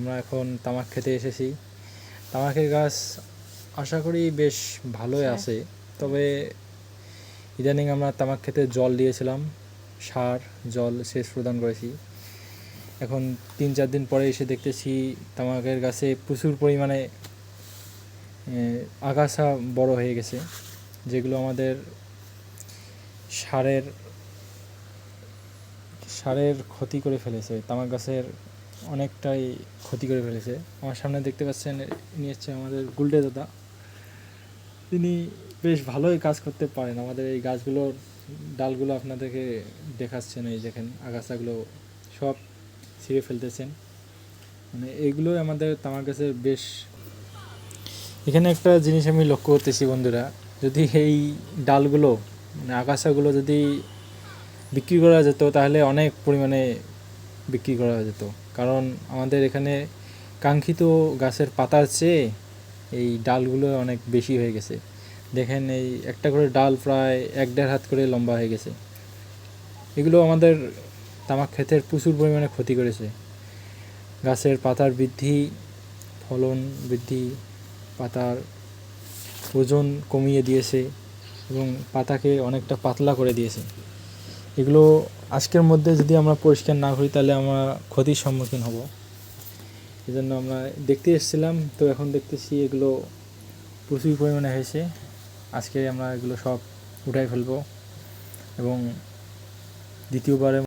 আমরা এখন তামাক খেতে এসেছি। তামাকের গাছ আশা করি বেশ ভালোই আছে, তবে ইদানিং আমরা তামাক খেতে জল দিয়েছিলাম, সার জল সেচ প্রদান করেছি। এখন 3-4 দিন পরে এসে দেখতেছি তামাকের গাছে প্রচুর পরিমাণে আগাছা বড় হয়ে গেছে, যেগুলো আমাদের সারের ক্ষতি করে ফেলেছে, তামাক গাছের অনেকটাই ক্ষতি করে ফেলেছে। আমার সামনে দেখতে পাচ্ছেন ইনি হচ্ছে আমাদের গুলটে দাদা। তিনি বেশ ভালোই কাজ করতে পারেন। আমাদের এই গাছগুলোর ডালগুলো আপনাদেরকে দেখাচ্ছেন, এই দেখেন আগাছাগুলো সব ছিঁড়ে ফেলতেছেন। মানে এইগুলোই আমাদের তামাক গাছের বেশ। এখানে একটা জিনিস আমি লক্ষ্য করতেছি বন্ধুরা, যদি এই ডালগুলো মানে আগাছাগুলো যদি বিক্রি করা যেত তাহলে অনেক পরিমাণে বিক্রি করা যেত, কারণ আমাদের এখানে কাঙ্ক্ষিত গাছের পাতার চেয়ে এই ডালগুলো অনেক বেশি হয়ে গেছে। দেখেন এই একটা করে ডাল প্রায় 1-1.5 হাত করে লম্বা হয়ে গেছে। এগুলো আমাদের তামাক ক্ষেতের প্রচুর পরিমাণে ক্ষতি করেছে। গাছের পাতার বৃদ্ধি, ফলন বৃদ্ধি, পাতার ওজন কমিয়ে দিয়েছে এবং পাতাকে অনেকটা পাতলা করে দিয়েছে। এগুলো আজকের মধ্যে যদি আমরা পরিষ্কার না করি তাহলে আমরা ক্ষতির সম্মুখীন হব। এই জন্য আমরা দেখতে এসেছিলাম, তো এখন দেখতেছি এগুলো প্রচুর পরিমাণে হয়েছে। আজকে আমরা এগুলো সব উঠাই ফেলবো এবং দ্বিতীয়বারের